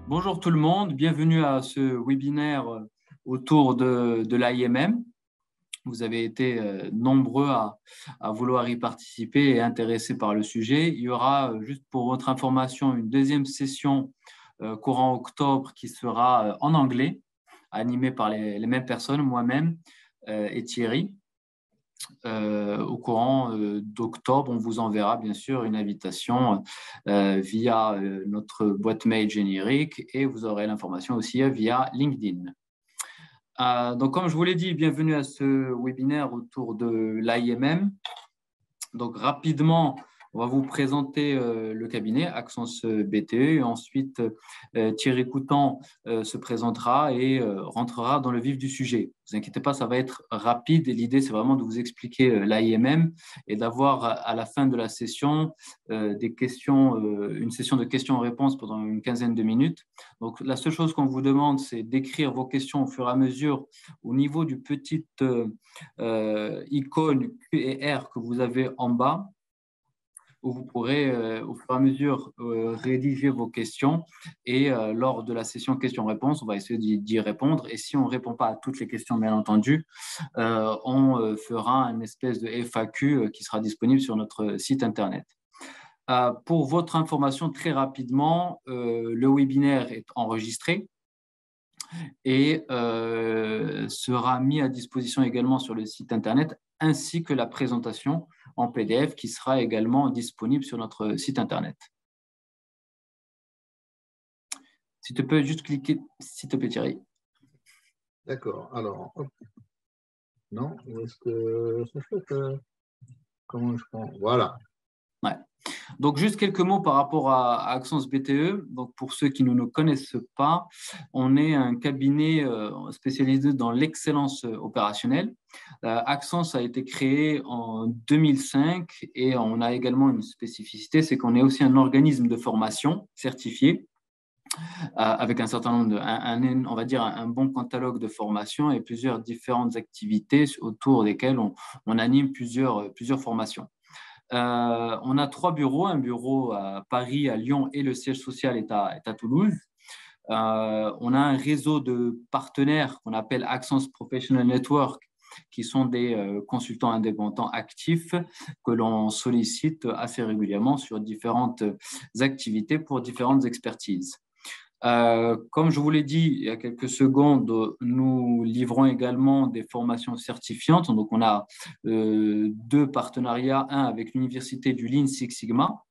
Bonjour tout le monde, bienvenue à ce webinaire autour de l'AIMM. Vous avez été nombreux à vouloir y participer et intéressés par le sujet. Il y aura, juste pour votre information, une deuxième session courant octobre qui sera en anglais, animée par les mêmes personnes, moi-même et Thierry. Au courant d'octobre, on vous enverra bien sûr une invitation via notre boîte mail générique et vous aurez l'information aussi via LinkedIn. Donc, comme je vous l'ai dit, bienvenue à ce webinaire autour de l'AIMM. Donc, rapidement, on va vous présenter le cabinet Axence BTE et ensuite Thierry Coutan se présentera et rentrera dans le vif du sujet. Ne vous inquiétez pas, ça va être rapide et l'idée c'est vraiment de vous expliquer l'AIMM et d'avoir à la fin de la session des questions, une session de questions-réponses pendant une quinzaine de minutes. Donc la seule chose qu'on vous demande c'est d'écrire vos questions au fur et à mesure au niveau du petit icône Q et R que vous avez en bas, où vous pourrez au fur et à mesure rédiger vos questions et lors de la session questions-réponses, on va essayer d'y répondre et si on ne répond pas à toutes les questions, bien entendu, on fera une espèce de FAQ qui sera disponible sur notre site internet. Pour votre information, très rapidement, le webinaire est enregistré et sera mis à disposition également sur le site internet ainsi que la présentation en PDF qui sera également disponible sur notre site internet. Si tu peux juste cliquer, s'il te plaît Thierry. D'accord, alors, hop. Non, est-ce que ça fait comment je prends? Voilà. Ouais. Donc, juste quelques mots par rapport à Axence BTE. Donc, pour ceux qui ne nous connaissent pas, on est un cabinet spécialisé dans l'excellence opérationnelle. Axence a été créé en 2005 et on a également une spécificité, c'est qu'on est aussi un organisme de formation certifié avec un certain nombre on va dire un bon catalogue de formations et plusieurs différentes activités autour desquelles on anime plusieurs formations. On a 3 bureaux, un bureau à Paris, à Lyon et le siège social est à Toulouse. On a un réseau de partenaires qu'on appelle Axence Professional Network, qui sont des consultants indépendants actifs que l'on sollicite assez régulièrement sur différentes activités pour différentes expertises. Comme je vous l'ai dit il y a quelques secondes, nous livrons également des formations certifiantes. Donc, on a 2 partenariats, un avec l'université du Lean Six Sigma,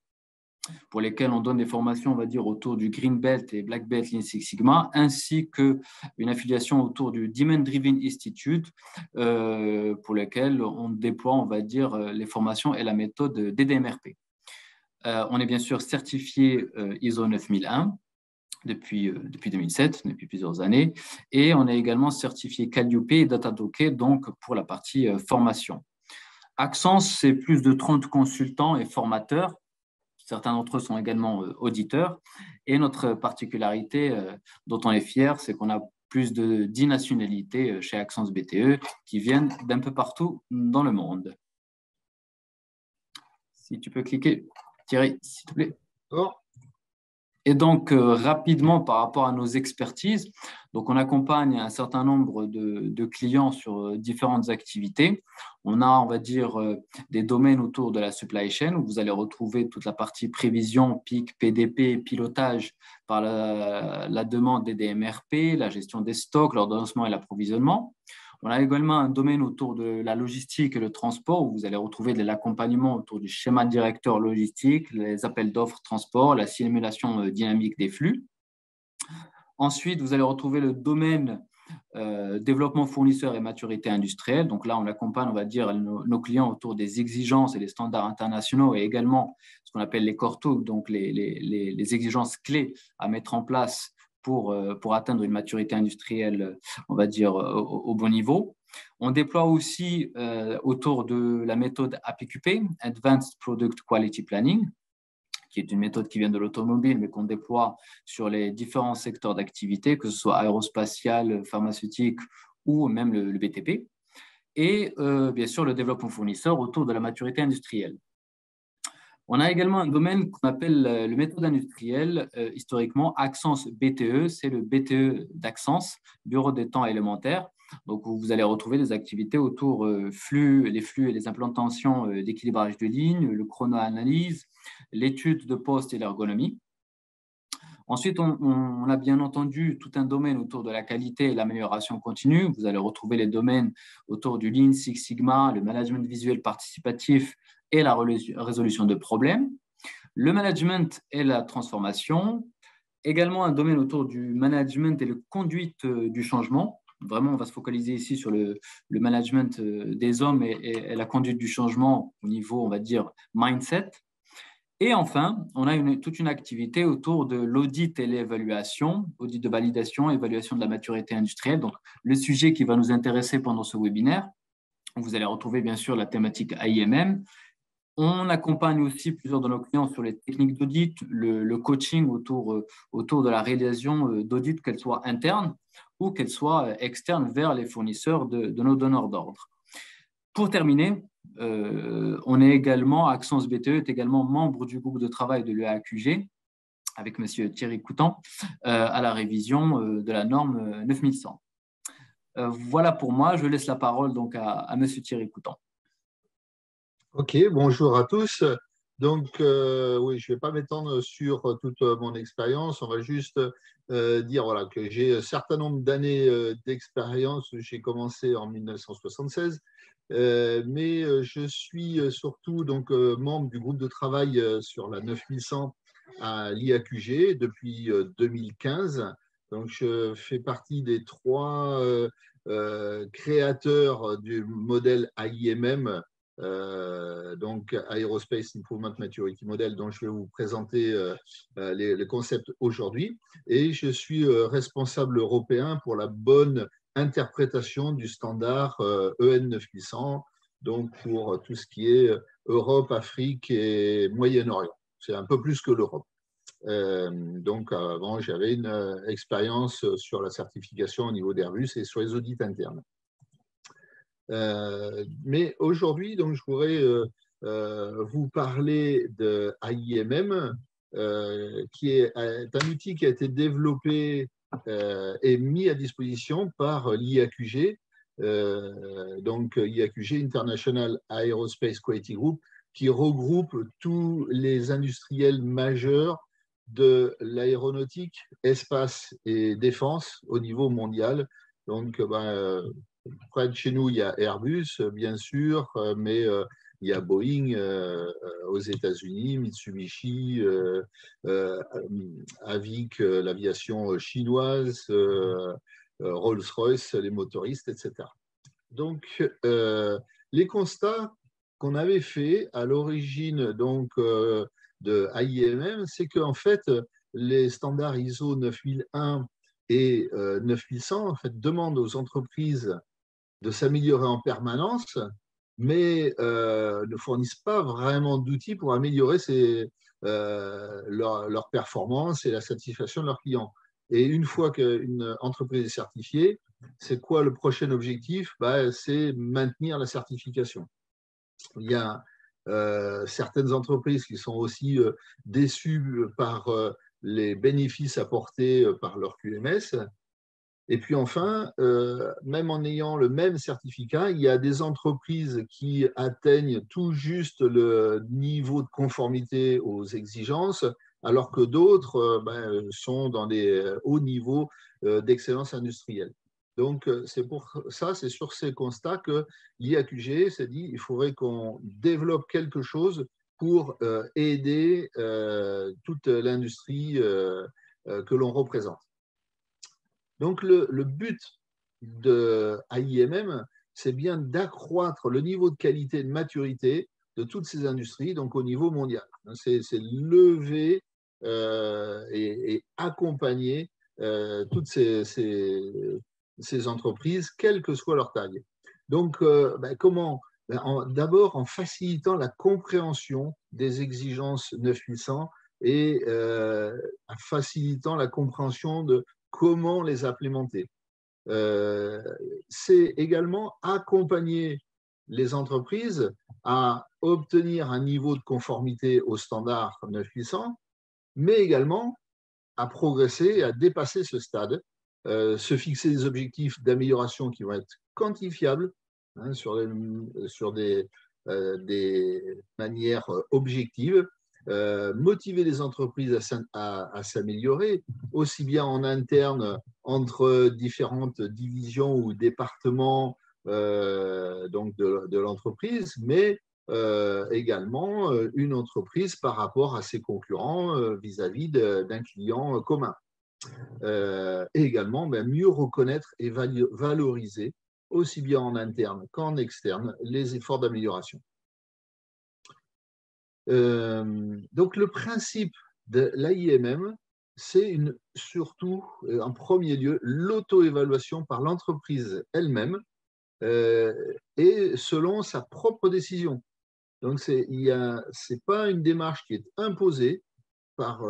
pour lesquels on donne des formations, on va dire, autour du Green Belt et Black Belt Lean Six Sigma, ainsi qu'une affiliation autour du Demand Driven Institute, pour lesquels on déploie, on va dire, les formations et la méthode DDMRP. On est bien sûr certifié ISO 9001. Depuis 2007, depuis plusieurs années. Et on est également certifié Calliope et Datadoké, donc pour la partie formation. Axence, c'est plus de 30 consultants et formateurs. Certains d'entre eux sont également auditeurs. Et notre particularité dont on est fier, c'est qu'on a plus de 10 nationalités chez Axence BTE qui viennent d'un peu partout dans le monde. Si tu peux cliquer, Thierry, s'il te plaît. Oh. Et donc, rapidement, par rapport à nos expertises, donc on accompagne un certain nombre de clients sur différentes activités. On a, on va dire, des domaines autour de la supply chain où vous allez retrouver toute la partie prévision, PIC, PDP, pilotage par la demande des DMRP, la gestion des stocks, l'ordonnancement et l'approvisionnement. On a également un domaine autour de la logistique et le transport où vous allez retrouver de l'accompagnement autour du schéma directeur logistique, les appels d'offres transport, la simulation dynamique des flux. Ensuite, vous allez retrouver le domaine développement fournisseur et maturité industrielle. Donc là, on accompagne, on va dire, nos clients autour des exigences et des standards internationaux et également ce qu'on appelle les core tools, donc les exigences clés à mettre en place pour atteindre une maturité industrielle, on va dire, au bon niveau. On déploie aussi autour de la méthode APQP, Advanced Product Quality Planning, qui est une méthode qui vient de l'automobile, mais qu'on déploie sur les différents secteurs d'activité, que ce soit aérospatial, pharmaceutique ou même le BTP. Et bien sûr, le développement fournisseur autour de la maturité industrielle. On a également un domaine qu'on appelle le méthode industrielle, historiquement Axence BTE, c'est le BTE d'Axence, Bureau des temps élémentaires. Donc, vous allez retrouver des activités autour les flux et les implantations d'équilibrage de lignes, le chronoanalyse, l'étude de poste et l'ergonomie. Ensuite, on a bien entendu tout un domaine autour de la qualité et l'amélioration continue. Vous allez retrouver les domaines autour du Lean Six Sigma, le management visuel participatif et la résolution de problèmes. Le management et la transformation. Également un domaine autour du management et la conduite du changement. Vraiment, on va se focaliser ici sur le management des hommes et la conduite du changement au niveau, on va dire, mindset. Et enfin, on a toute une activité autour de l'audit et l'évaluation, audit de validation, évaluation de la maturité industrielle. Donc, le sujet qui va nous intéresser pendant ce webinaire. Vous allez retrouver bien sûr la thématique AIMM. On accompagne aussi plusieurs de nos clients sur les techniques d'audit, le coaching autour de la réalisation d'audit, qu'elle soit interne ou qu'elle soit externe vers les fournisseurs de nos donneurs d'ordre. Pour terminer, on est également, Axence BTE est également membre du groupe de travail de l'EAQG avec M. Thierry Coutan à la révision de la norme 9100. Voilà pour moi, je laisse la parole donc à M. Thierry Coutan. Ok, bonjour à tous. Donc, oui, je ne vais pas m'étendre sur toute mon expérience. On va juste dire voilà, que j'ai un certain nombre d'années d'expérience. J'ai commencé en 1976, mais je suis surtout donc, membre du groupe de travail sur la 9100 à l'IAQG depuis 2015. Donc, je fais partie des trois créateurs du modèle AIMM. Donc Aerospace Improvement Maturity Model, dont je vais vous présenter les concepts aujourd'hui. Et je suis responsable européen pour la bonne interprétation du standard EN 9100, donc pour tout ce qui est Europe, Afrique et Moyen-Orient. C'est un peu plus que l'Europe. Donc avant, j'avais une expérience sur la certification au niveau d'Airbus et sur les audits internes. Mais aujourd'hui, donc, je voudrais vous parler de AIMM, qui est un outil qui a été développé et mis à disposition par l'IAQG, donc IAQG, International Aerospace Quality Group, qui regroupe tous les industriels majeurs de l'aéronautique, espace et défense au niveau mondial. Donc, près de chez nous, il y a Airbus, bien sûr, mais il y a Boeing aux États-Unis, Mitsubishi, Avic, l'aviation chinoise, Rolls-Royce, les motoristes, etc. Donc, les constats qu'on avait faits à l'origine donc, de AIMM, c'est qu'en fait, les standards ISO 9001 et 9100 en fait, demandent aux entreprises de s'améliorer en permanence, mais ne fournissent pas vraiment d'outils pour améliorer leur performance et la satisfaction de leurs clients. Et une fois qu'une entreprise est certifiée, c'est quoi le prochain objectif? C'est maintenir la certification. Il y a certaines entreprises qui sont aussi déçues par les bénéfices apportés par leur QMS. Et puis enfin, même en ayant le même certificat, il y a des entreprises qui atteignent tout juste le niveau de conformité aux exigences, alors que d'autres sont dans des hauts niveaux d'excellence industrielle. Donc, c'est pour ça, c'est sur ces constats que l'IAQG s'est dit qu'il faudrait qu'on développe quelque chose pour aider toute l'industrie que l'on représente. Donc, le but de AIMM, c'est bien d'accroître le niveau de qualité et de maturité de toutes ces industries, donc au niveau mondial. C'est lever et accompagner toutes ces entreprises, quelle que soit leur taille. Donc, comment? D'abord, en facilitant la compréhension des exigences 9800 et en facilitant la compréhension de comment les implémenter. C'est également accompagner les entreprises à obtenir un niveau de conformité au standard 9800, mais également à progresser, à dépasser ce stade, se fixer des objectifs d'amélioration qui vont être quantifiables, hein, sur des manières objectives, motiver les entreprises à s'améliorer, aussi bien en interne entre différentes divisions ou départements donc de l'entreprise, mais également une entreprise par rapport à ses concurrents vis-à-vis d'un client commun. Et également mieux reconnaître et valoriser, aussi bien en interne qu'en externe, les efforts d'amélioration. Donc le principe de l'AIMM, c'est surtout, en premier lieu, l'auto-évaluation par l'entreprise elle-même et selon sa propre décision. Donc, ce n'est pas une démarche qui est imposée par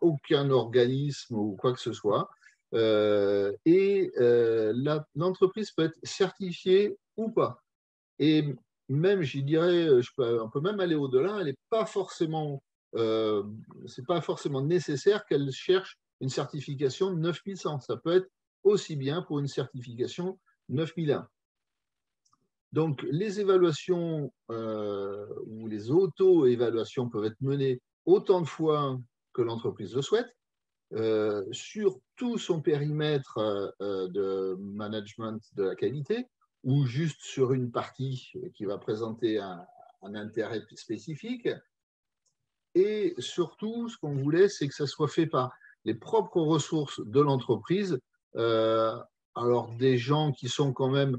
aucun organisme ou quoi que ce soit. L'entreprise peut être certifiée ou pas. Et même, je dirais, on peut même aller au-delà, c'est pas forcément nécessaire qu'elle cherche une certification 9100. Ça peut être aussi bien pour une certification 9001. Donc, les évaluations ou les auto-évaluations peuvent être menées autant de fois que l'entreprise le souhaite, sur tout son périmètre de management de la qualité, ou juste sur une partie qui va présenter un intérêt spécifique. Et surtout, ce qu'on voulait, c'est que ça soit fait par les propres ressources de l'entreprise. Alors, des gens qui sont quand même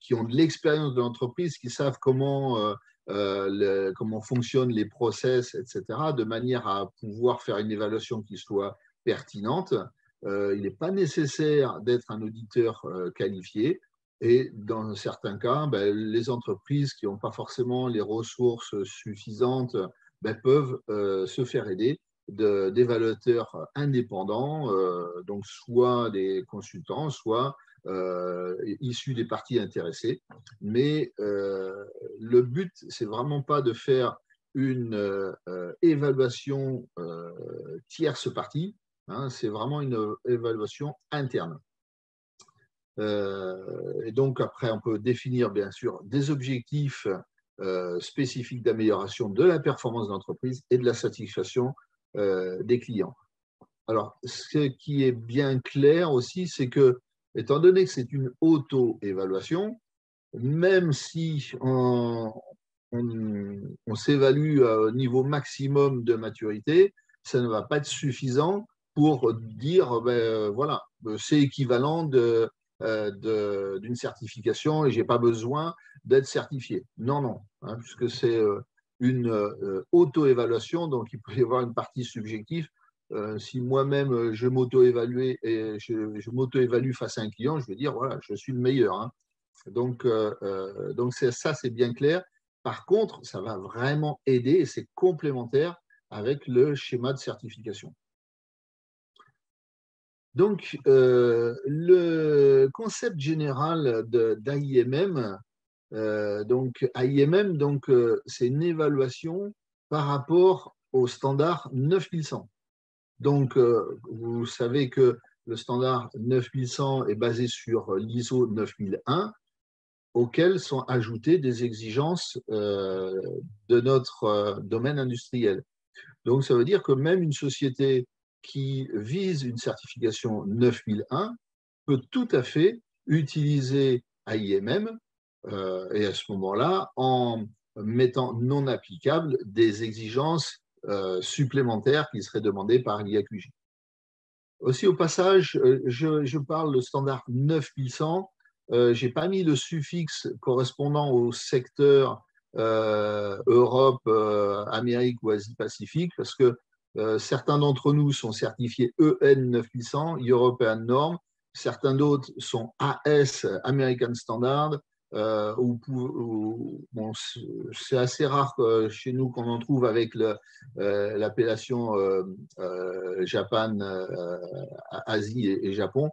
qui ont de l'expérience de l'entreprise, qui savent comment fonctionnent les process, etc., de manière à pouvoir faire une évaluation qui soit pertinente. Il n'est pas nécessaire d'être un auditeur qualifié. Et dans certains cas, les entreprises qui n'ont pas forcément les ressources suffisantes peuvent se faire aider d'évaluateurs indépendants, donc soit des consultants, soit issus des parties intéressées. Mais le but, c'est vraiment pas de faire une évaluation tierce partie, hein, c'est vraiment une évaluation interne. Et donc, après, on peut définir, bien sûr, des objectifs spécifiques d'amélioration de la performance de l'entreprise et de la satisfaction des clients. Alors, ce qui est bien clair aussi, c'est que, étant donné que c'est une auto-évaluation, même si on s'évalue au niveau maximum de maturité, ça ne va pas être suffisant pour dire, voilà, c'est équivalent d'une certification et je n'ai pas besoin d'être certifié. Non, non, hein, puisque c'est une auto-évaluation, donc il peut y avoir une partie subjective. Si moi-même je m'auto-évalue et je m'auto-évalue face à un client, je vais dire, voilà, je suis le meilleur. Hein. Donc ça, c'est bien clair. Par contre, ça va vraiment aider et c'est complémentaire avec le schéma de certification. Donc, le concept général d'AIMM, donc AIMM, c'est une évaluation par rapport au standard 9100. Donc, vous savez que le standard 9100 est basé sur l'ISO 9001, auxquelles sont ajoutées des exigences de notre domaine industriel. Donc, ça veut dire que même une société qui vise une certification 9001 peut tout à fait utiliser AIMM et à ce moment-là, en mettant non applicables des exigences supplémentaires qui seraient demandées par l'IAQJ. Aussi, au passage, je parle de standard 9100. Je n'ai pas mis le suffixe correspondant au secteur Europe, Amérique ou Asie-Pacifique parce que certains d'entre nous sont certifiés EN 9100, European Norm. Certains d'autres sont AS, American Standard. Bon, c'est assez rare chez nous qu'on en trouve avec l'appellation Japan, Asie et Japon,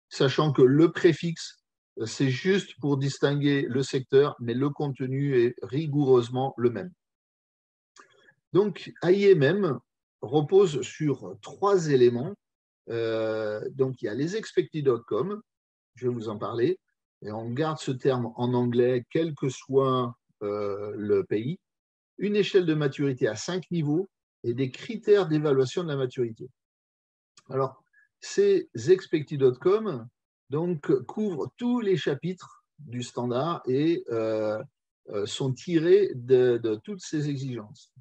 sachant que le préfixe c'est juste pour distinguer le secteur, mais le contenu est rigoureusement le même. Donc, AIMM repose sur 3 éléments. Donc, il y a les expected outcomes, je vais vous en parler, et on garde ce terme en anglais, quel que soit le pays, une échelle de maturité à 5 niveaux et des critères d'évaluation de la maturité. Alors, ces expected outcomes donc, couvrent tous les chapitres du standard et sont tirés de toutes ces exigences.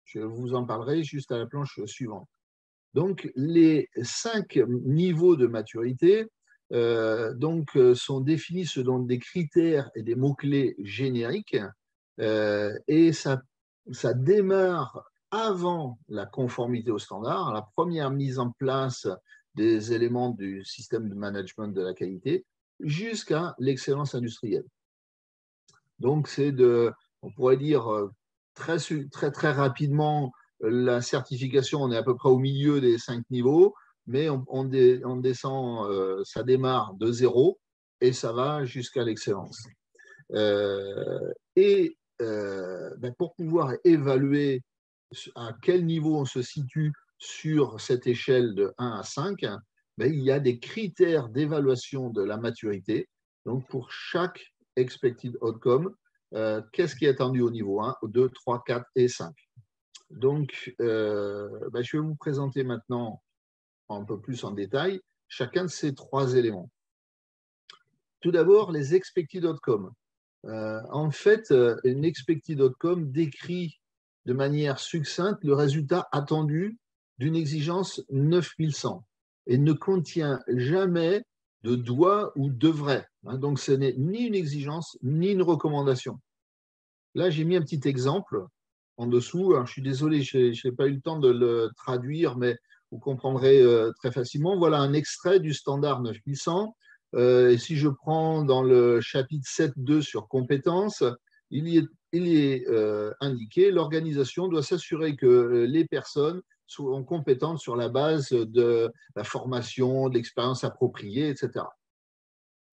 Je vous en parlerai juste à la planche suivante. Donc, les 5 niveaux de maturité sont définis selon des critères et des mots-clés génériques et ça démarre avant la conformité au standard, la première mise en place des éléments du système de management de la qualité jusqu'à l'excellence industrielle. Donc, on pourrait dire très rapidement, la certification, on est à peu près au milieu des 5 niveaux, mais on descend, ça démarre de 0 et ça va jusqu'à l'excellence. Pour pouvoir évaluer à quel niveau on se situe sur cette échelle de 1 à 5, il y a des critères d'évaluation de la maturité. Donc, pour chaque expected outcome, qu'est-ce qui est attendu au niveau 1, 2, 3, 4 et 5. Donc, je vais vous présenter maintenant un peu plus en détail chacun de ces 3 éléments. Tout d'abord, les expected outcomes. En fait, une expected outcome décrit de manière succincte le résultat attendu d'une exigence 9100 et ne contient jamais de doit ou devrait. Donc, ce n'est ni une exigence ni une recommandation. Là, j'ai mis un petit exemple en dessous. Alors, je suis désolé, je n'ai pas eu le temps de le traduire, mais vous comprendrez très facilement. Voilà un extrait du standard 9100. Et si je prends dans le chapitre 7.2 sur compétences, il y est indiqué l'organisation doit s'assurer que les personnes sont compétentes sur la base de la formation, de l'expérience appropriée, etc.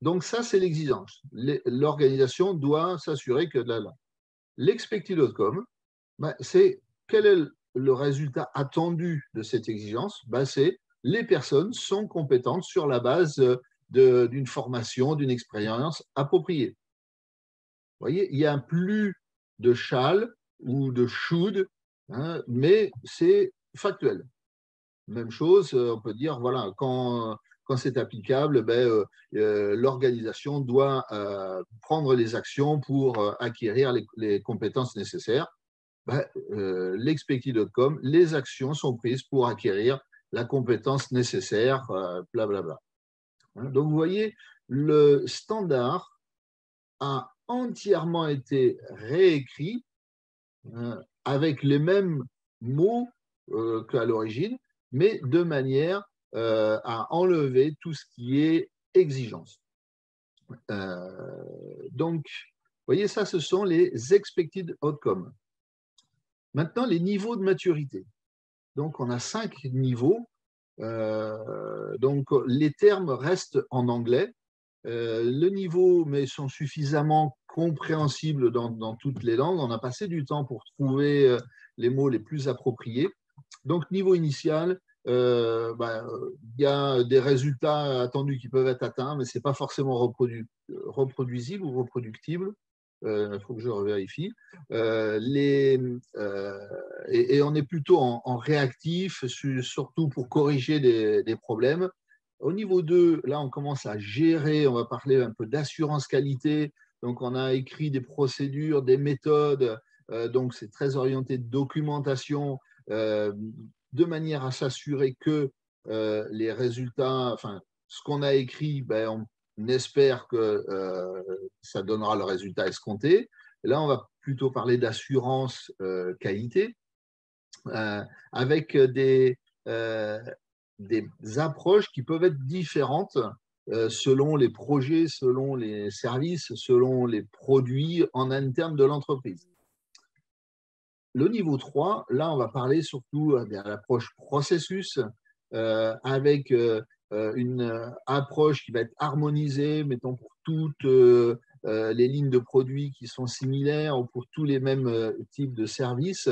Donc ça, c'est l'exigence. L'organisation doit s'assurer que l'expected outcome, c'est quel est le résultat attendu de cette exigence? C'est les personnes sont compétentes sur la base d'une formation, d'une expérience appropriée. Vous voyez, il n'y a plus de shall ou de should, mais c'est factuel. Même chose, on peut dire, voilà, quand c'est applicable, l'organisation doit prendre les actions pour acquérir les compétences nécessaires. L'expected outcome, les actions sont prises pour acquérir la compétence nécessaire, blablabla. Donc, vous voyez, le standard a entièrement été réécrit avec les mêmes mots qu'à l'origine, mais de manière à enlever tout ce qui est exigence. Donc, vous voyez, ça, ce sont les expected outcomes. Maintenant, les niveaux de maturité. Donc, on a 5 niveaux. Donc, les termes restent en anglais. Le niveau, mais sont suffisamment compréhensibles dans toutes les langues. On a passé du temps pour trouver les mots les plus appropriés. Donc, niveau initial, il y a des résultats attendus qui peuvent être atteints, mais ce n'est pas forcément reproduisible ou reproductible. Il faut que je revérifie. Et on est plutôt en réactif, surtout pour corriger des problèmes. Au niveau 2, là, on commence à gérer, on va parler un peu d'assurance qualité. Donc, on a écrit des procédures, des méthodes. Donc, c'est très orienté de documentation, de manière à s'assurer que les résultats, enfin, ce qu'on a écrit, on espère que ça donnera le résultat escompté. Et là, on va plutôt parler d'assurance qualité avec des approches qui peuvent être différentes selon les projets, selon les services, selon les produits en interne de l'entreprise. Le niveau 3, là, on va parler surtout de l'approche processus avec une approche qui va être harmonisée, mettons, pour toutes les lignes de produits qui sont similaires ou pour tous les mêmes types de services,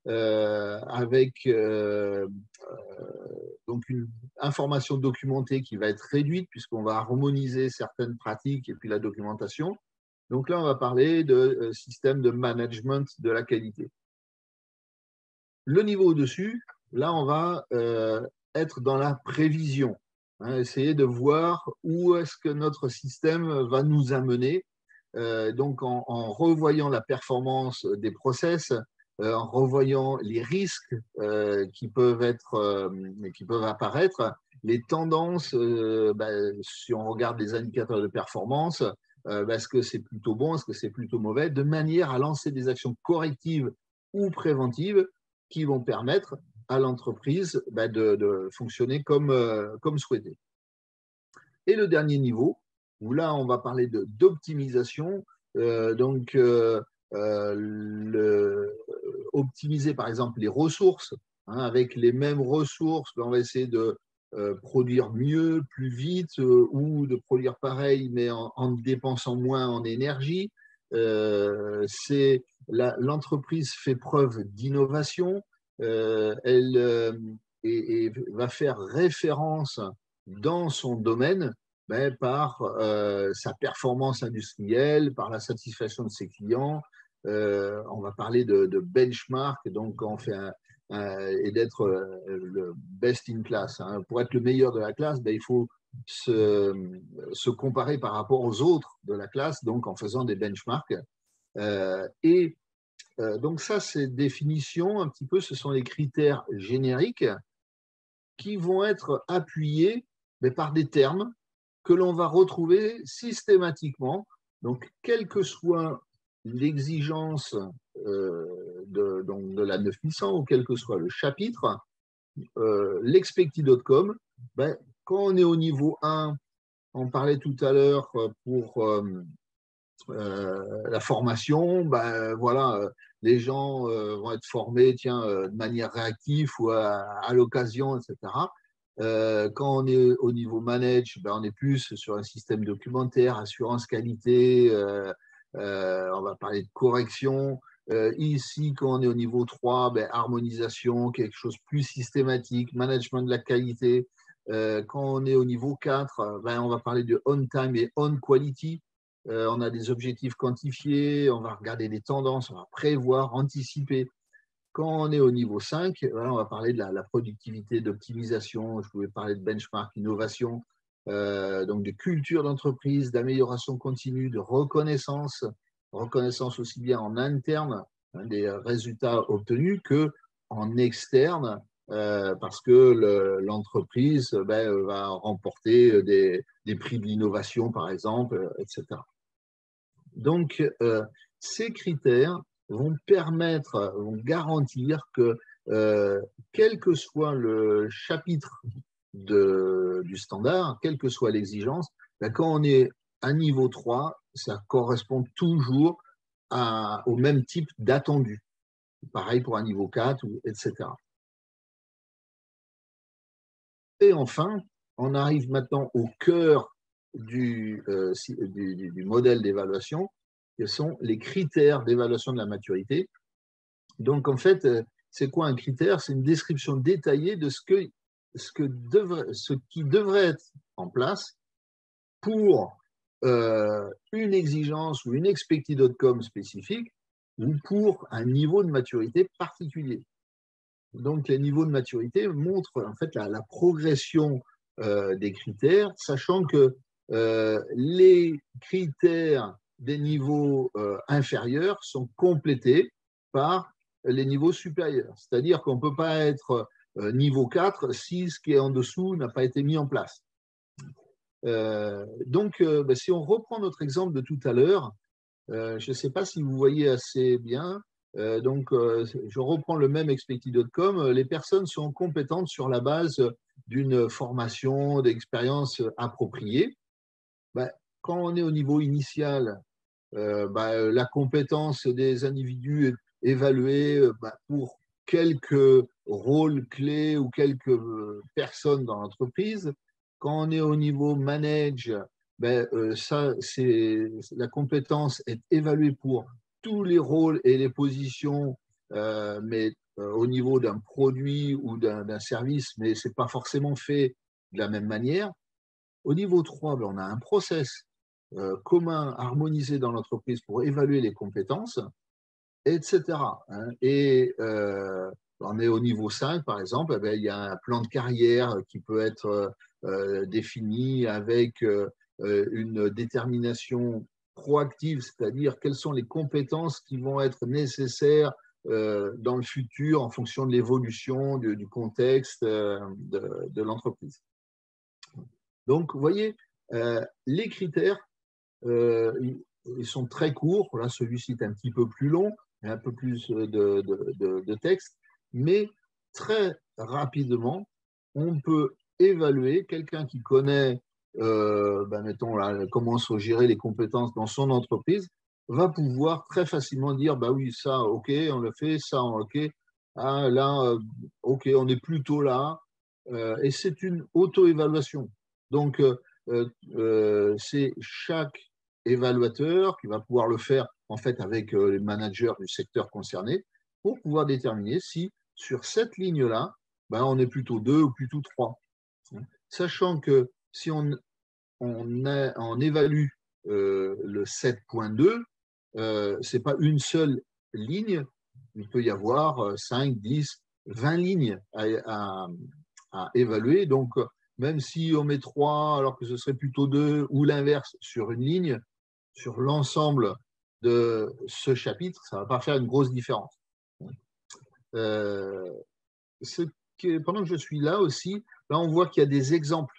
avec donc une information documentée qui va être réduite puisqu'on va harmoniser certaines pratiques et puis la documentation. Donc là, on va parler de système de management de la qualité. Le niveau au-dessus, là, on va être dans la prévision, hein, essayer de voir où est-ce que notre système va nous amener. Donc, en revoyant la performance des process, en revoyant les risques qui peuvent apparaître, les tendances, si on regarde les indicateurs de performance, est-ce que c'est plutôt bon, est-ce que c'est plutôt mauvais, de manière à lancer des actions correctives ou préventives qui vont permettre à l'entreprise de fonctionner comme souhaité. Et le dernier niveau, où là, on va parler d'optimisation. Optimiser, par exemple, les ressources. Hein, avec les mêmes ressources, on va essayer de produire mieux, plus vite, ou de produire pareil, mais en dépensant moins en énergie. L'entreprise fait preuve d'innovation. Elle va faire référence dans son domaine par sa performance industrielle, par la satisfaction de ses clients. On va parler de benchmark, donc on fait et d'être le best in class. Hein. Pour être le meilleur de la classe, il faut se comparer par rapport aux autres de la classe, donc en faisant des benchmarks. Donc ça, c'est définition, un petit peu, ce sont les critères génériques qui vont être appuyés par des termes que l'on va retrouver systématiquement. Donc, quelle que soit l'exigence de la 9800 ou quel que soit le chapitre, l'expected outcome, quand on est au niveau 1, on parlait tout à l'heure pour la formation, les gens vont être formés de manière réactive ou à l'occasion, etc. Quand on est au niveau manage, on est plus sur un système documentaire, assurance qualité, on va parler de correction. Ici, quand on est au niveau 3, harmonisation, quelque chose de plus systématique, management de la qualité. Quand on est au niveau 4, on va parler de on-time et on-quality. On a des objectifs quantifiés, on va regarder des tendances, on va prévoir, anticiper. Quand on est au niveau 5, on va parler de la productivité, d'optimisation, je pouvais parler de benchmark, innovation, donc de culture d'entreprise, d'amélioration continue, de reconnaissance aussi bien en interne des résultats obtenus qu'en externe, parce que l'entreprise va remporter des prix de l'innovation, par exemple, etc. Donc, ces critères vont garantir que, quel que soit le chapitre du standard, quelle que soit l'exigence, quand on est à niveau 3, ça correspond toujours au même type d'attendu. Pareil pour un niveau 4, etc. Et enfin, on arrive maintenant au cœur du modèle d'évaluation, que sont les critères d'évaluation de la maturité. Donc, en fait, c'est quoi un critère? C'est une description détaillée de ce qui devrait être en place pour une exigence ou une expected outcome spécifique ou pour un niveau de maturité particulier. Donc, les niveaux de maturité montrent en fait la progression des critères, sachant que les critères des niveaux inférieurs sont complétés par les niveaux supérieurs. C'est-à-dire qu'on ne peut pas être niveau 4 si ce qui est en dessous n'a pas été mis en place. Donc, si on reprend notre exemple de tout à l'heure, je ne sais pas si vous voyez assez bien. Je reprends le même expected outcome. Les personnes sont compétentes sur la base d'une formation, d'expérience appropriée. Quand on est au niveau initial, la compétence des individus est évaluée pour quelques rôles clés ou quelques personnes dans l'entreprise. Quand on est au niveau manage, la compétence est évaluée pour tous les rôles et les positions, mais au niveau d'un produit ou d'un service, mais ce n'est pas forcément fait de la même manière. Au niveau 3, on a un process commun, harmonisé dans l'entreprise pour évaluer les compétences, etc. Et on est au niveau 5, par exemple, il y a un plan de carrière qui peut être défini avec une détermination proactive, c'est-à-dire quelles sont les compétences qui vont être nécessaires dans le futur en fonction de l'évolution du contexte de l'entreprise. Donc, vous voyez, les critères, ils sont très courts. Là, celui-ci est un petit peu plus long, un peu plus de texte, mais très rapidement, on peut évaluer quelqu'un qui connaît, mettons, là, comment se gérer les compétences dans son entreprise, va pouvoir très facilement dire, bah oui, ça, ok, on le fait, ça, ok, ah, là, ok, on est plutôt là, et c'est une auto-évaluation. Donc, c'est chaque évaluateur qui va pouvoir le faire en fait avec les managers du secteur concerné pour pouvoir déterminer si sur cette ligne-là, on est plutôt 2 ou plutôt 3. Sachant que si on évalue le 7.2, ce n'est pas une seule ligne, il peut y avoir 5, 10, 20 lignes à évaluer. Donc, même si on met 3 alors que ce serait plutôt 2 ou l'inverse sur une ligne, sur l'ensemble de ce chapitre, ça ne va pas faire une grosse différence. Pendant que je suis là aussi, là on voit qu'il y a des exemples.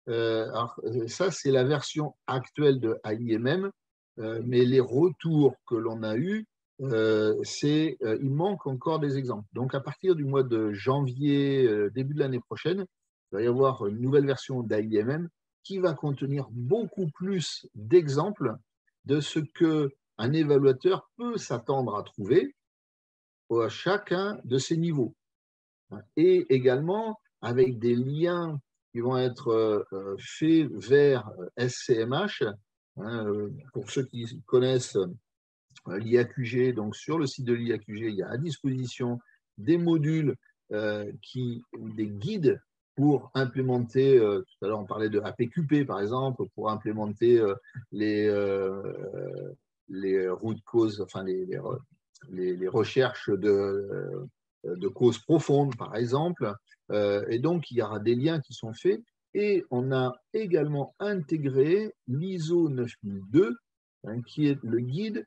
Alors, ça, c'est la version actuelle de AIMM, mais les retours que l'on a eus, il manque encore des exemples. Donc, à partir du mois de janvier, début de l'année prochaine, il va y avoir une nouvelle version d'AIMM qui va contenir beaucoup plus d'exemples de ce qu'un évaluateur peut s'attendre à trouver à chacun de ces niveaux. Et également avec des liens qui vont être faits vers SCMH. Pour ceux qui connaissent l'IAQG, donc sur le site de l'IAQG, il y a à disposition des modules, des guides pour implémenter, tout à l'heure on parlait de APQP par exemple, pour implémenter les root causes, enfin les recherches de causes profondes par exemple. Et donc il y aura des liens qui sont faits. Et on a également intégré l'ISO 9002, qui est le guide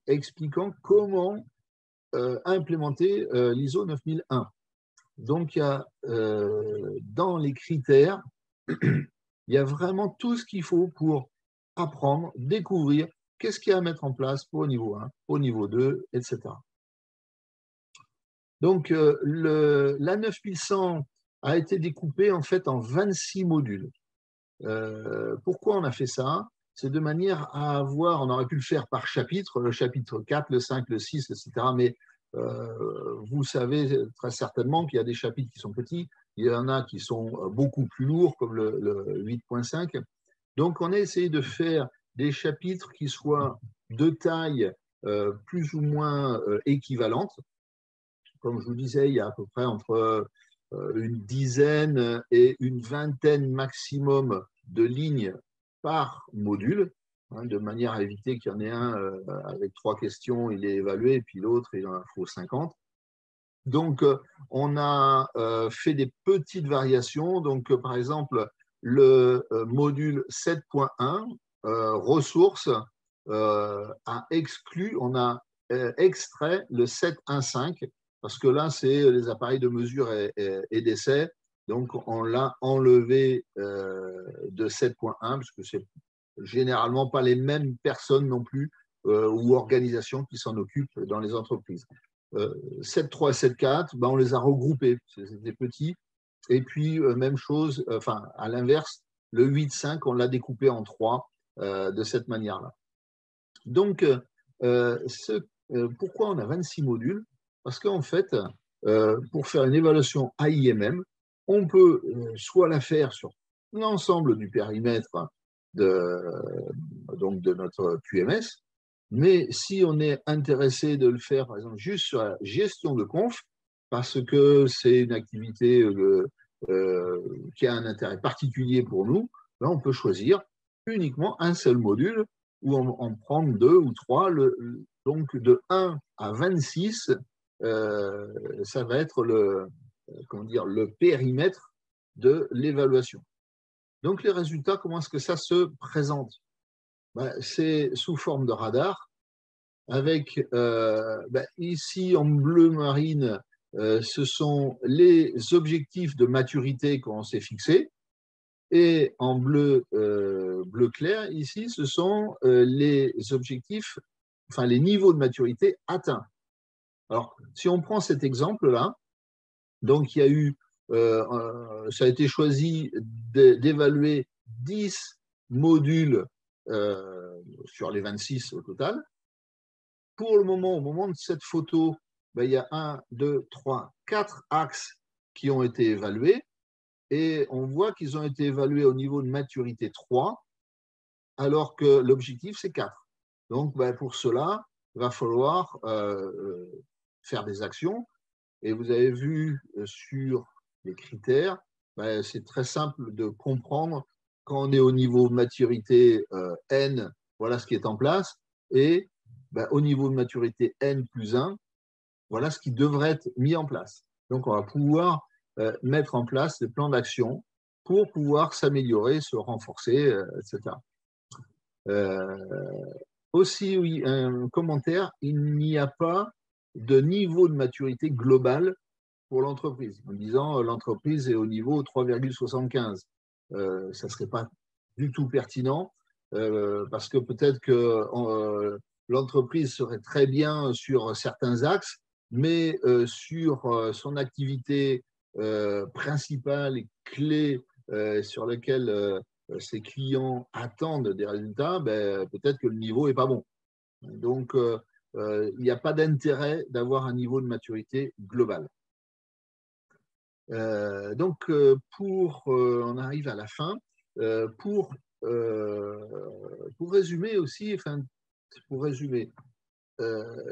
expliquant comment implémenter l'ISO 9001. Donc, il y a, dans les critères, il y a vraiment tout ce qu'il faut pour apprendre, découvrir qu'est-ce qu'il y a à mettre en place au niveau 1, au niveau 2, etc. Donc, la 9100 a été découpée en fait en 26 modules. Pourquoi on a fait ça? C'est de manière à avoir, on aurait pu le faire par chapitre, le chapitre 4, le 5, le 6, etc. Mais vous savez très certainement qu'il y a des chapitres qui sont petits, il y en a qui sont beaucoup plus lourds, comme le 8.5. Donc, on a essayé de faire des chapitres qui soient de taille plus ou moins équivalente. Comme je vous disais, il y a à peu près entre une dizaine et une vingtaine maximum de lignes par module, de manière à éviter qu'il y en ait un avec 3 questions, il est évalué, et puis l'autre, il en faut 50. Donc, on a fait des petites variations. Donc, par exemple, le module 7.1, ressources, a exclu, on a extrait le 7.1.5, parce que là, c'est les appareils de mesure et d'essai. Donc, on l'a enlevé de 7.1, parce que c'est généralement pas les mêmes personnes non plus ou organisations qui s'en occupent dans les entreprises. 7.3 et 7.4, on les a regroupés, c'était petit. Et puis, même chose, à l'inverse, le 8.5, on l'a découpé en 3 de cette manière-là. Donc, pourquoi on a 26 modules? Parce qu'en fait, pour faire une évaluation AIMM, on peut soit la faire sur l'ensemble du périmètre donc de notre QMS. Mais si on est intéressé de le faire, par exemple, juste sur la gestion de conf, parce que c'est une activité qui a un intérêt particulier pour nous, ben on peut choisir uniquement un seul module ou en prendre 2 ou 3. Donc de 1 à 26, ça va être le périmètre de l'évaluation. Donc les résultats, comment est-ce que ça se présente? Ben, c'est sous forme de radar, avec ici en bleu marine, ce sont les objectifs de maturité qu'on s'est fixés, et en bleu clair, ici, ce sont les objectifs, enfin les niveaux de maturité atteints. Alors, si on prend cet exemple-là, donc il y a eu, ça a été choisi d'évaluer 10 modules sur les 26 au total. Pour le moment, au moment de cette photo, ben, il y a 1, 2, 3, 4 axes qui ont été évalués, et on voit qu'ils ont été évalués au niveau de maturité 3, alors que l'objectif, c'est 4. Donc, ben, pour cela, il va falloir faire des actions. Et vous avez vu sur les critères, ben, c'est très simple de comprendre quand on est au niveau de maturité N, voilà ce qui est en place, et ben, au niveau de maturité N plus 1, voilà ce qui devrait être mis en place. Donc, on va pouvoir mettre en place des plans d'action pour pouvoir s'améliorer, se renforcer, etc. Aussi, oui, un commentaire, il n'y a pas de niveau de maturité global pour l'entreprise, en disant l'entreprise est au niveau 3,75. Ça ne serait pas du tout pertinent, parce que peut-être que l'entreprise serait très bien sur certains axes, mais sur son activité principale et clé sur laquelle ses clients attendent des résultats, ben, peut-être que le niveau n'est pas bon. Donc, il n'y a pas d'intérêt d'avoir un niveau de maturité global. On arrive à la fin. Pour résumer aussi,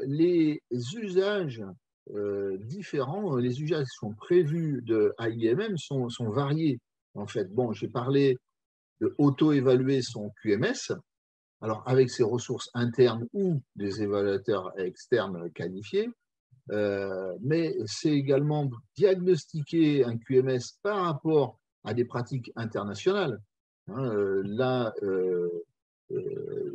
les usages différents, les usages qui sont prévus de AIMM sont variés. En fait, bon, j'ai parlé de auto-évaluer son QMS, alors avec ses ressources internes ou des évaluateurs externes qualifiés. Mais c'est également diagnostiquer un QMS par rapport à des pratiques internationales. Là,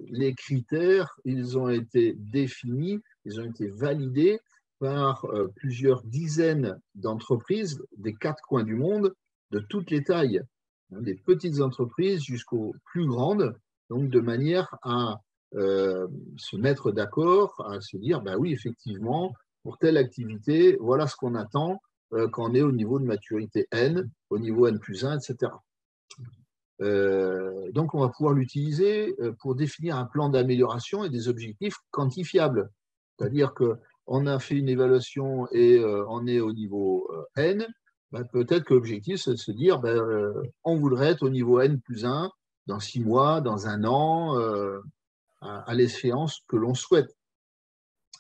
les critères, ils ont été définis, ils ont été validés par plusieurs dizaines d'entreprises des 4 coins du monde, de toutes les tailles, des petites entreprises jusqu'aux plus grandes, donc de manière à se mettre d'accord, à se dire, bah oui, effectivement, pour telle activité, voilà ce qu'on attend quand on est au niveau de maturité N, au niveau N plus 1, etc. Donc, on va pouvoir l'utiliser pour définir un plan d'amélioration et des objectifs quantifiables. C'est-à-dire qu'on a fait une évaluation et on est au niveau N, ben, peut-être que l'objectif, c'est de se dire on voudrait être au niveau N plus 1 dans 6 mois, dans 1 an, à l'échéance que l'on souhaite.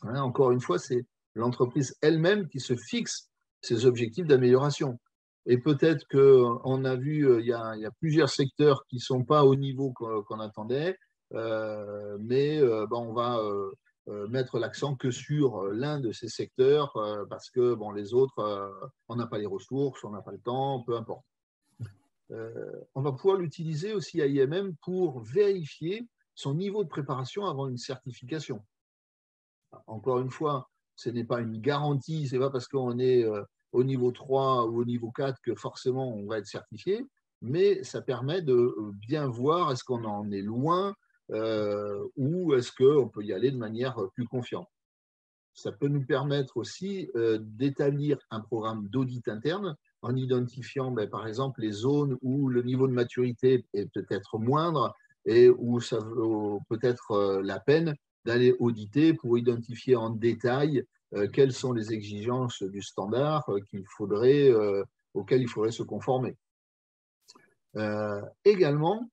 Hein, encore une fois, c'est l'entreprise elle-même qui se fixe ses objectifs d'amélioration. Et peut-être qu'on a vu, il y a plusieurs secteurs qui ne sont pas au niveau qu'on attendait, mais on va mettre l'accent que sur l'un de ces secteurs, parce que les autres, on n'a pas les ressources, on n'a pas le temps, peu importe. On va pouvoir l'utiliser aussi à IMM pour vérifier son niveau de préparation avant une certification. Encore une fois, ce n'est pas une garantie, ce n'est pas parce qu'on est au niveau 3 ou au niveau 4 que forcément on va être certifié, mais ça permet de bien voir est-ce qu'on en est loin ou est-ce qu'on peut y aller de manière plus confiante. Ça peut nous permettre aussi d'établir un programme d'audit interne en identifiant par exemple les zones où le niveau de maturité est peut-être moindre et où ça vaut peut-être la peine d'aller auditer pour identifier en détail quelles sont les exigences du standard auxquelles il faudrait se conformer. Également,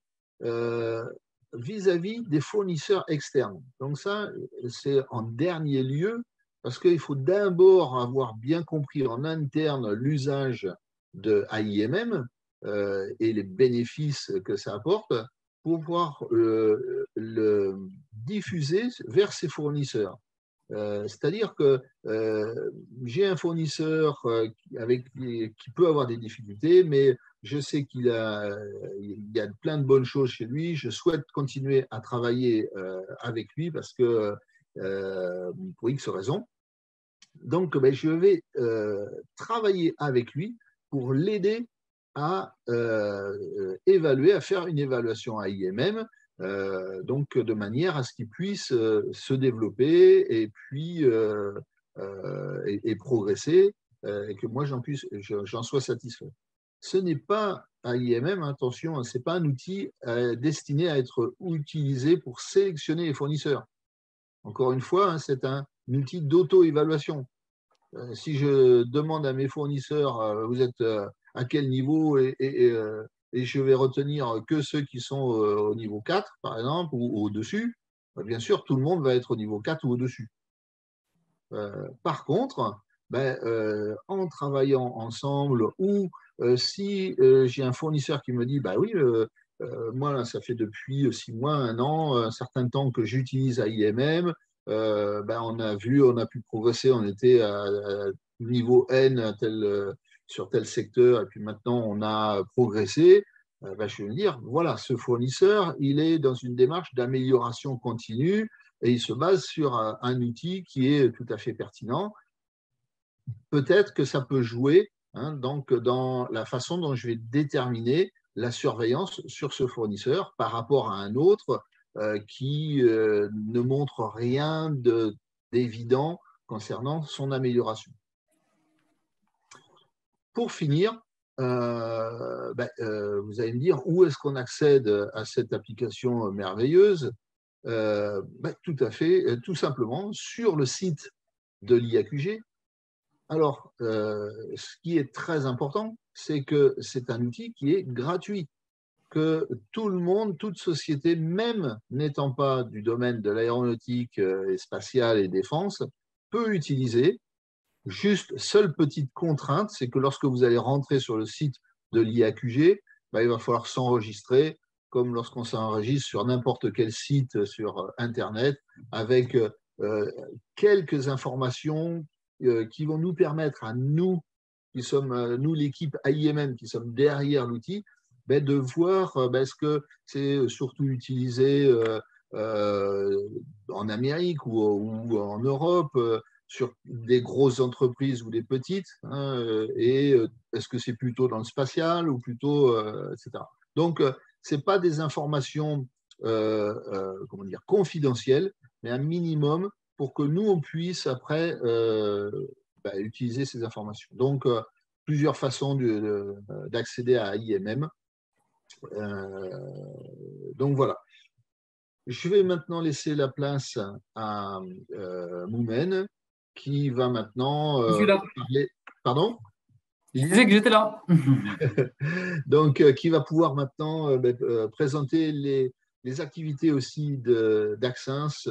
vis-à-vis des fournisseurs externes. Donc ça, c'est en dernier lieu, parce qu'il faut d'abord avoir bien compris en interne l'usage de AIMM et les bénéfices que ça apporte pour pouvoir le diffuser vers ses fournisseurs. C'est-à-dire que j'ai un fournisseur qui peut avoir des difficultés, mais je sais il y a plein de bonnes choses chez lui. Je souhaite continuer à travailler avec lui parce que, pour X raisons. Donc, ben, je vais travailler avec lui pour l'aider à évaluer, à faire une évaluation à IMM, donc de manière à ce qu'il puisse se développer et puis et progresser et que moi j'en sois satisfait. Ce n'est pas à IMM, attention, ce n'est pas un outil destiné à être utilisé pour sélectionner les fournisseurs. Encore une fois, hein, c'est un outil d'auto-évaluation. Si je demande à mes fournisseurs, vous êtes à quel niveau et je vais retenir que ceux qui sont au niveau 4, par exemple, ou au-dessus, bien sûr, tout le monde va être au niveau 4 ou au-dessus. Par contre, ben, en travaillant ensemble ou si j'ai un fournisseur qui me dit, bah oui, moi, là, ça fait depuis 6 mois, 1 an, un certain temps que j'utilise AIMM, ben, on a pu progresser, on était à niveau N sur tel secteur, et puis maintenant on a progressé. Ben, je vais me dire, voilà, ce fournisseur, il est dans une démarche d'amélioration continue et il se base sur un outil qui est tout à fait pertinent. Peut-être que ça peut jouer hein, donc dans la façon dont je vais déterminer la surveillance sur ce fournisseur par rapport à un autre qui ne montre rien d'évident concernant son amélioration. Pour finir, vous allez me dire où est-ce qu'on accède à cette application merveilleuse tout à fait, tout simplement sur le site de l'IAQG. Alors, ce qui est très important, c'est que c'est un outil qui est gratuit, que tout le monde, toute société, même n'étant pas du domaine de l'aéronautique et spatiale et défense, peut utiliser. Juste, seule petite contrainte, c'est que lorsque vous allez rentrer sur le site de l'IAQG, il va falloir s'enregistrer comme lorsqu'on s'enregistre sur n'importe quel site sur Internet, avec quelques informations qui vont nous permettre à nous, qui sommes, nous l'équipe AIMM, qui sommes derrière l'outil, de voir est-ce que c'est surtout utilisé en Amérique ou en Europe, sur des grosses entreprises ou des petites, hein, et est-ce que c'est plutôt dans le spatial ou plutôt, etc. Donc, ce n'est pas des informations comment dire, confidentielles, mais un minimum pour que nous, on puisse après utiliser ces informations. Donc, plusieurs façons d'accéder à IMM. Donc, voilà. Je vais maintenant laisser la place à Moumen, qui va maintenant parler. Pardon? Je disais que j'étais là. Donc, qui va pouvoir maintenant présenter les activités aussi d'Axens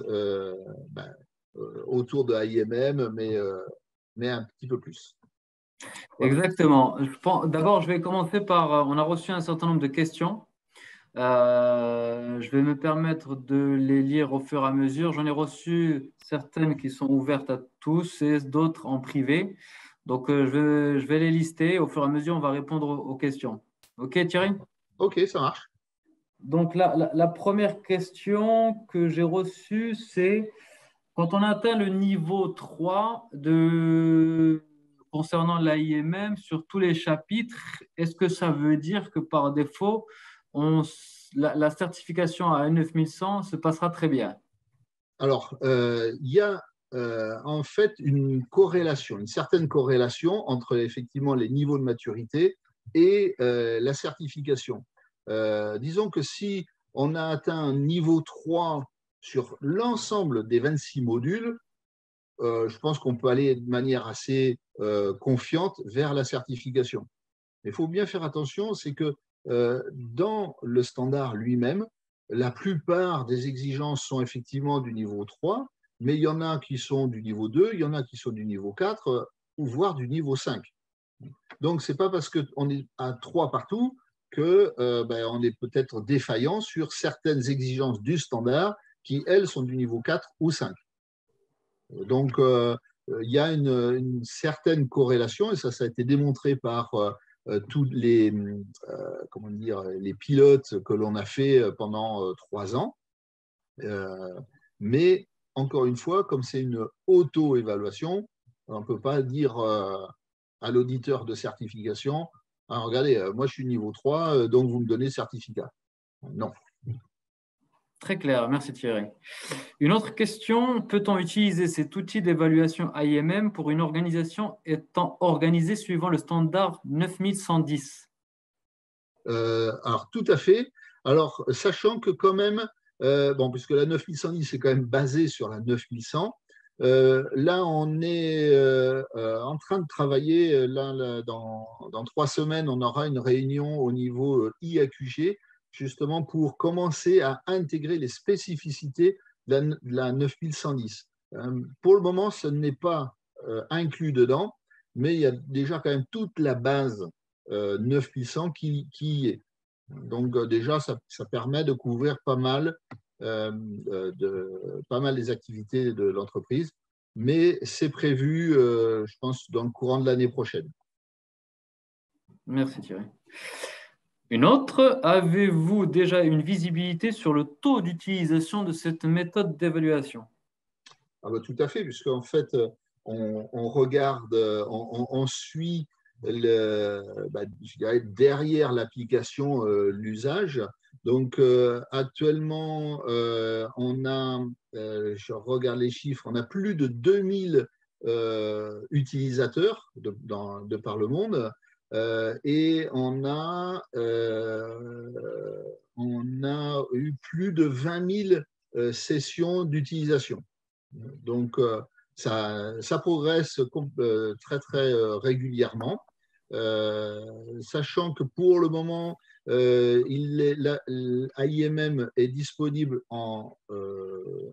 autour de AIMM, mais un petit peu plus. Voilà. Exactement. D'abord, je vais commencer par, on a reçu un certain nombre de questions. Je vais me permettre de les lire au fur et à mesure. J'en ai reçu certaines qui sont ouvertes à tous et d'autres en privé. Donc, je vais les lister. Au fur et à mesure, on va répondre aux questions. OK, Thierry? OK, ça marche. Donc, la première question que j'ai reçue, c'est quand on atteint le niveau 3 concernant l'AIMM sur tous les chapitres, est-ce que ça veut dire que par défaut, la certification à 9100 se passera très bien? Alors, il y a en fait une corrélation, une certaine corrélation entre effectivement les niveaux de maturité et la certification. Disons que si on a atteint un niveau 3 sur l'ensemble des 26 modules, je pense qu'on peut aller de manière assez confiante vers la certification. Mais il faut bien faire attention, c'est que dans le standard lui-même, la plupart des exigences sont effectivement du niveau 3, mais il y en a qui sont du niveau 2, il y en a qui sont du niveau 4, ou voire du niveau 5. Donc, ce n'est pas parce qu'on est à 3 partout qu'on est peut-être défaillant sur certaines exigences du standard qui, elles, sont du niveau 4 ou 5. Donc, il y a une certaine corrélation, et ça a été démontré par tous comment dire, les pilotes que l'on a fait pendant 3 ans. Mais encore une fois, comme c'est une auto-évaluation, on ne peut pas dire à l'auditeur de certification, ah, regardez, moi je suis niveau 3, donc vous me donnez certificat. Non. Très clair, merci Thierry. Une autre question, peut-on utiliser cet outil d'évaluation AIMM pour une organisation étant organisée suivant le standard 9110? Alors, tout à fait. Alors, sachant que quand même, puisque la 9110 c'est quand même basé sur la 9100, là, on est en train de travailler. Là, dans 3 semaines, on aura une réunion au niveau IAQG, justement pour commencer à intégrer les spécificités de la 9110. Pour le moment, ce n'est pas inclus dedans, mais il y a déjà quand même toute la base 9100 qui y est. Donc déjà, ça permet de couvrir pas mal des activités de l'entreprise, mais c'est prévu, je pense, dans le courant de l'année prochaine. Merci Thierry. Une autre, avez-vous déjà une visibilité sur le taux d'utilisation de cette méthode d'évaluation? Tout à fait, puisqu'en fait, on regarde, on suit je dirais derrière l'application l'usage. Donc actuellement, on a, je regarde les chiffres, on a plus de 2000 utilisateurs de par le monde. Et on a eu plus de 20 000 sessions d'utilisation. Donc, ça progresse très, très régulièrement, sachant que pour le moment, l'AIMM est disponible en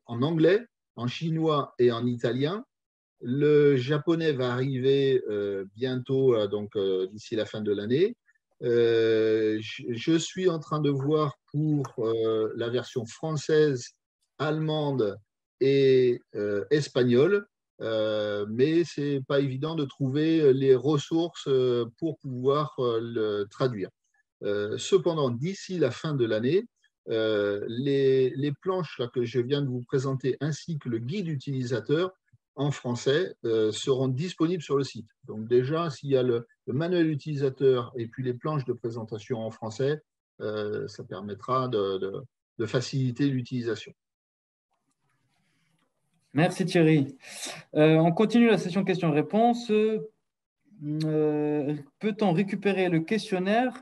anglais, en chinois et en italien. Le japonais va arriver bientôt, d'ici la fin de l'année. Je suis en train de voir pour la version française, allemande et espagnole, mais ce n'est pas évident de trouver les ressources pour pouvoir le traduire. Cependant, d'ici la fin de l'année, les planches là, que je viens de vous présenter ainsi que le guide utilisateur en français seront disponibles sur le site. Donc déjà, s'il y a le manuel utilisateur et puis les planches de présentation en français, ça permettra de faciliter l'utilisation. Merci Thierry. On continue la session questions-réponses. Peut-on récupérer le questionnaire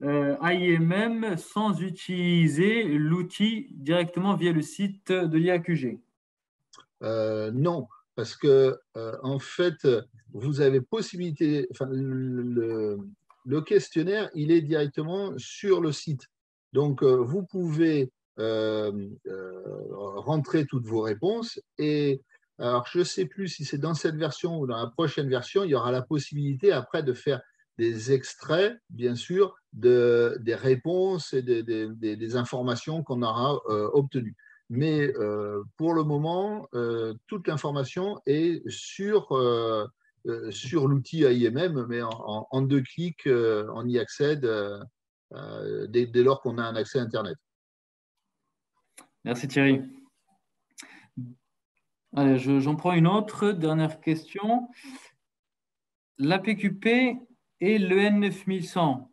AIMM sans utiliser l'outil directement via le site de l'IAQG? Non, parce que en fait, vous avez possibilité, le questionnaire, il est directement sur le site. Donc, vous pouvez rentrer toutes vos réponses. Et alors, je ne sais plus si c'est dans cette version ou dans la prochaine version, il y aura la possibilité après de faire des extraits, bien sûr, des réponses et des informations qu'on aura obtenues. Mais pour le moment, toute l'information est sur l'outil AIMM, mais en 2 clics, on y accède dès lors qu'on a un accès Internet. Merci Thierry. Allez, j'en prends une autre, dernière question. L'APQP et le N9100,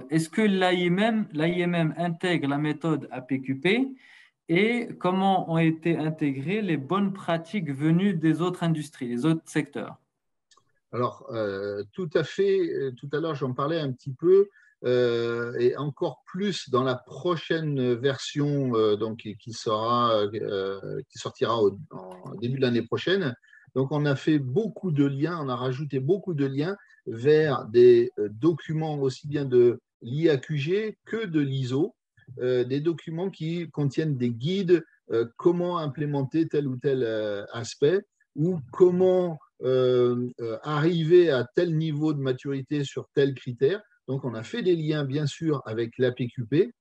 est-ce que l'AIMM intègre la méthode APQP et comment ont été intégrées les bonnes pratiques venues des autres industries, les autres secteurs? Alors, tout à fait, tout à l'heure, j'en parlais un petit peu, et encore plus dans la prochaine version qui sortira en début de l'année prochaine. Donc, on a fait beaucoup de liens, on a rajouté beaucoup de liens vers des documents aussi bien de l'IAQG que de l'ISO, des documents qui contiennent des guides, comment implémenter tel ou tel aspect, ou comment arriver à tel niveau de maturité sur tel critère. Donc, on a fait des liens, bien sûr, avec l'APQP,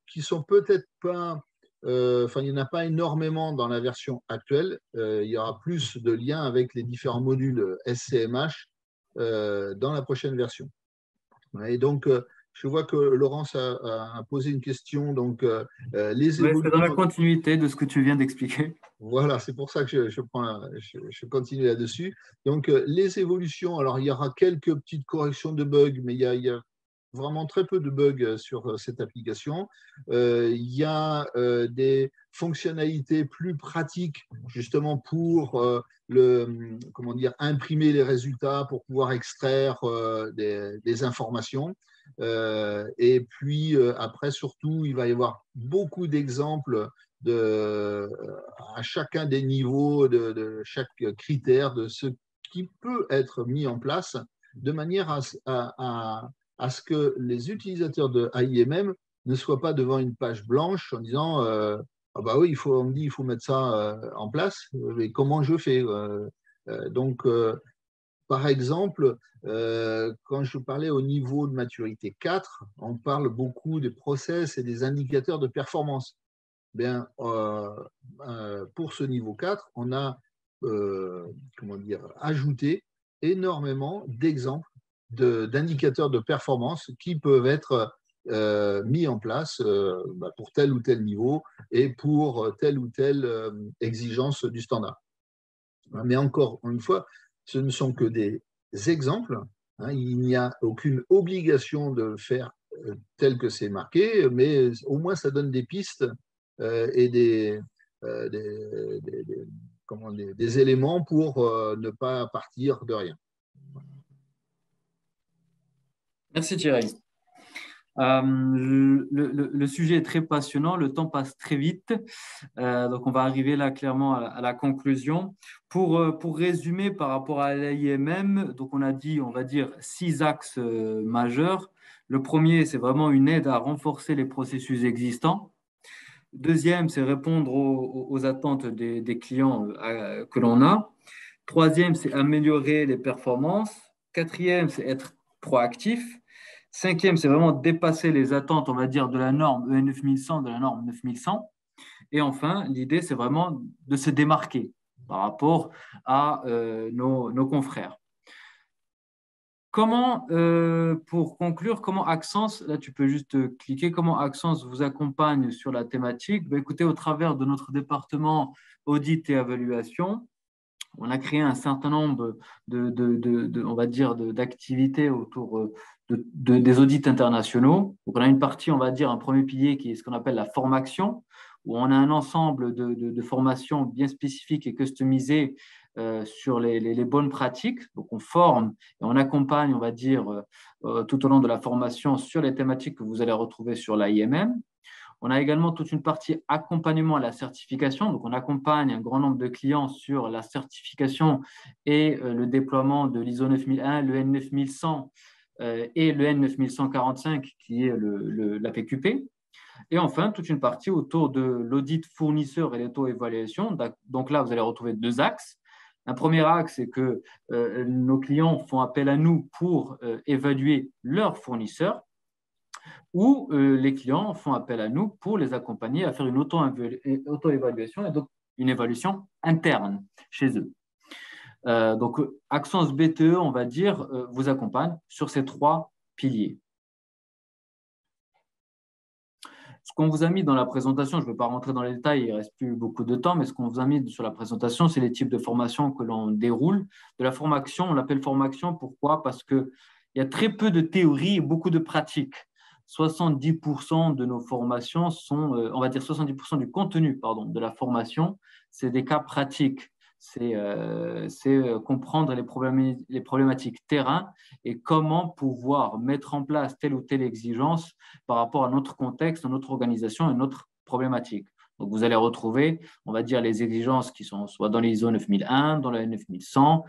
qui sont peut-être pas, il n'y en a pas énormément dans la version actuelle. Il y aura plus de liens avec les différents modules SCMH dans la prochaine version. Et donc, je vois que Laurence a posé une question. Donc, les Ouais, c'est dans la évolutions. continuité de ce que tu viens d'expliquer. Voilà, c'est pour ça que je continue là-dessus. Donc, les évolutions, alors il y aura quelques petites corrections de bugs, mais il y a vraiment très peu de bugs sur cette application. Il y a des fonctionnalités plus pratiques, justement pour comment dire, imprimer les résultats, pour pouvoir extraire des informations. Et puis, après, surtout, il va y avoir beaucoup d'exemples à chacun des niveaux, de chaque critère, de ce qui peut être mis en place, de manière à ce que les utilisateurs de AIMM ne soient pas devant une page blanche en disant ah bah oui, on me dit il faut mettre ça en place, mais comment je fais donc, par exemple, quand je parlais au niveau de maturité 4, on parle beaucoup des process et des indicateurs de performance. Bien, pour ce niveau 4, on a comment dire, ajouté énormément d'exemples d'indicateurs de performance qui peuvent être mis en place pour tel ou tel niveau et pour telle ou telle exigence du standard. Mais encore une fois, ce ne sont que des exemples. Hein, il n'y a aucune obligation de faire tel que c'est marqué, mais au moins ça donne des pistes et des éléments pour ne pas partir de rien. Merci Thierry. Le sujet est très passionnant, le temps passe très vite, donc on va arriver là clairement à la conclusion. Pour résumer par rapport à l'AIMM, donc on a dit, on va dire, 6 axes majeurs. Le premier, c'est vraiment une aide à renforcer les processus existants. Deuxième, c'est répondre aux attentes des clients que l'on a. Troisième, c'est améliorer les performances. Quatrième, c'est être proactif. Cinquième, c'est vraiment dépasser les attentes, on va dire, de la norme EN 9100, de la norme 9100. Et enfin, l'idée, c'est vraiment de se démarquer par rapport à nos confrères. Comment, pour conclure, comment Axence, là tu peux juste cliquer, comment Axence vous accompagne sur la thématique? Ben, écoutez, au travers de notre département audit et évaluation, on a créé un certain nombre on va dire, d'activités autour des audits internationaux. Donc, on a une partie, on va dire, un premier pilier qui est ce qu'on appelle la formation, où on a un ensemble de formations bien spécifiques et customisées sur les bonnes pratiques. Donc, on forme et on accompagne, on va dire, tout au long de la formation sur les thématiques que vous allez retrouver sur l'AIMM. On a également toute une partie accompagnement à la certification. Donc, on accompagne un grand nombre de clients sur la certification et le déploiement de l'ISO 9001, le N9100 et le N9145 qui est l'APQP. Et enfin, toute une partie autour de l'audit fournisseur et l'auto-évaluation. Donc là, vous allez retrouver 2 axes. Un premier axe, c'est que nos clients font appel à nous pour évaluer leurs fournisseurs, où les clients font appel à nous pour les accompagner à faire une auto-évaluation et donc une évaluation interne chez eux. Donc, Axence BTE, on va dire, vous accompagne sur ces 3 piliers. Ce qu'on vous a mis dans la présentation, je ne vais pas rentrer dans les détails, il ne reste plus beaucoup de temps, mais ce qu'on vous a mis sur la présentation, c'est les types de formations que l'on déroule. De la formation, on l'appelle formation, pourquoi? Parce qu'il y a très peu de théorie et beaucoup de pratique. 70% de nos formations sont, on va dire 70% du contenu de la formation, c'est des cas pratiques. C'est comprendre les problématiques terrain et comment pouvoir mettre en place telle ou telle exigence par rapport à notre contexte, à notre organisation et notre problématique. Donc, vous allez retrouver, on va dire, les exigences qui sont soit dans l'ISO 9001, dans la 9100,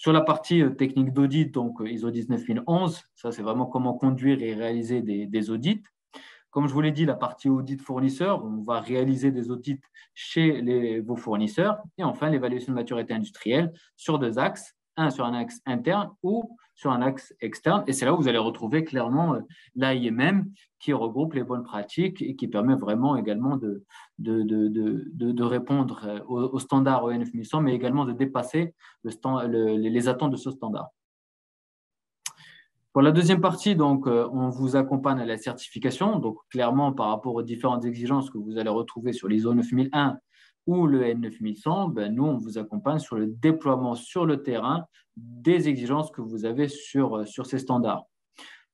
Sur la partie technique d'audit, donc ISO 19011, ça c'est vraiment comment conduire et réaliser des audits. Comme je vous l'ai dit, la partie audit fournisseur, on va réaliser des audits chez vos fournisseurs. Et enfin, l'évaluation de maturité industrielle sur deux axes, un sur un axe interne ou sur un axe externe. Et c'est là où vous allez retrouver clairement l'AIMM qui regroupe les bonnes pratiques et qui permet vraiment également de répondre aux standards EN 9100, mais également de dépasser les attentes de ce standard. Pour la deuxième partie, donc, on vous accompagne à la certification. Donc, clairement, par rapport aux différentes exigences que vous allez retrouver sur l'ISO 9001 ou le N9100, ben, nous, on vous accompagne sur le déploiement sur le terrain des exigences que vous avez sur ces standards,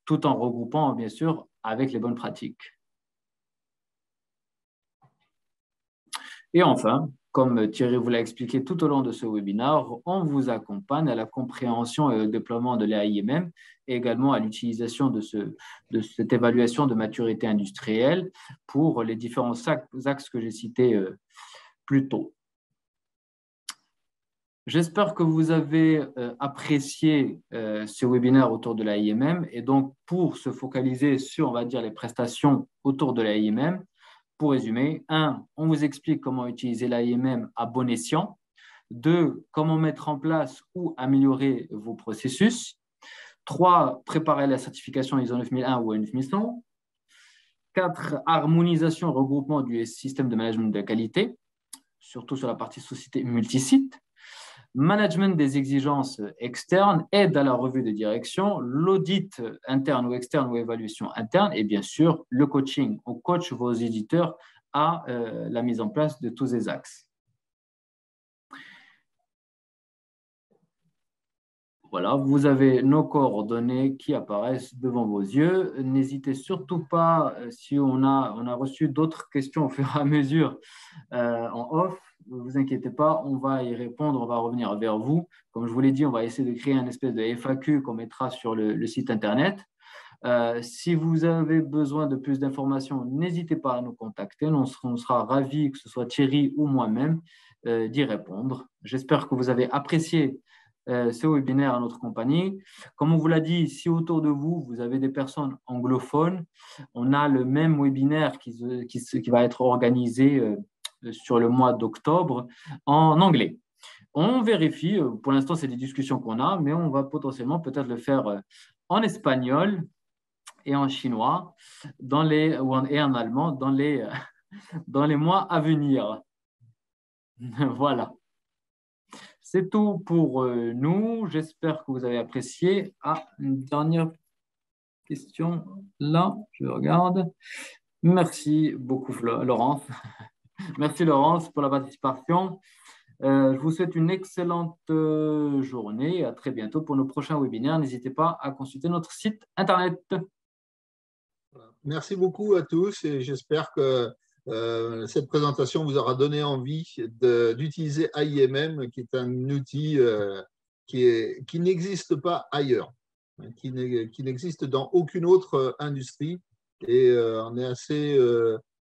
tout en regroupant, bien sûr, avec les bonnes pratiques. Et enfin, comme Thierry vous l'a expliqué tout au long de ce webinaire, on vous accompagne à la compréhension et au déploiement de l'AIMM et également à l'utilisation de cette évaluation de maturité industrielle pour les différents axes que j'ai cités plus tôt. J'espère que vous avez apprécié ce webinaire autour de l'AIMM et donc pour se focaliser sur, on va dire, les prestations autour de l'AIMM. Pour résumer, 1, on vous explique comment utiliser l'AIMM à bon escient. 2, comment mettre en place ou améliorer vos processus. 3, préparer la certification ISO 9001 ou 9100. 4, harmonisation et regroupement du système de management de la qualité, surtout sur la partie société multisite. Management des exigences externes, aide à la revue de direction, l'audit interne ou externe ou évaluation interne et bien sûr le coaching. On coach vos éditeurs à la mise en place de tous ces axes. Voilà, vous avez nos coordonnées qui apparaissent devant vos yeux. N'hésitez surtout pas, si on a reçu d'autres questions au fur et à mesure en off, ne vous inquiétez pas, on va y répondre, on va revenir vers vous. Comme je vous l'ai dit, on va essayer de créer un espèce de FAQ qu'on mettra sur le site internet. Si vous avez besoin de plus d'informations, n'hésitez pas à nous contacter. On sera ravis, que ce soit Thierry ou moi-même, d'y répondre. J'espère que vous avez apprécié ce webinaire à notre compagnie. Comme on vous l'a dit, si autour de vous, vous avez des personnes anglophones, on a le même webinaire qui va être organisé sur le mois d'octobre en anglais. On vérifie, pour l'instant, c'est des discussions qu'on a, mais on va potentiellement peut-être le faire en espagnol et en chinois et en allemand dans les mois à venir. Voilà. C'est tout pour nous. J'espère que vous avez apprécié. Ah, une dernière question là, je regarde. Merci beaucoup, Laurence. Merci, Laurence, pour la participation. Je vous souhaite une excellente journée. À très bientôt pour nos prochains webinaires. N'hésitez pas à consulter notre site Internet. Merci beaucoup à tous et j'espère que cette présentation vous aura donné envie d'utiliser AIMM, qui est un outil qui n'existe pas ailleurs, qui n'existe dans aucune autre industrie. Et on est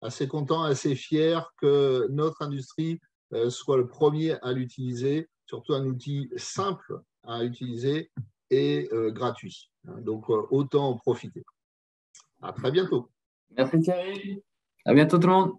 assez content, assez fier que notre industrie soit le premier à l'utiliser, surtout un outil simple à utiliser et gratuit. Donc, autant en profiter. À très bientôt. Merci Thierry. À bientôt tout le monde.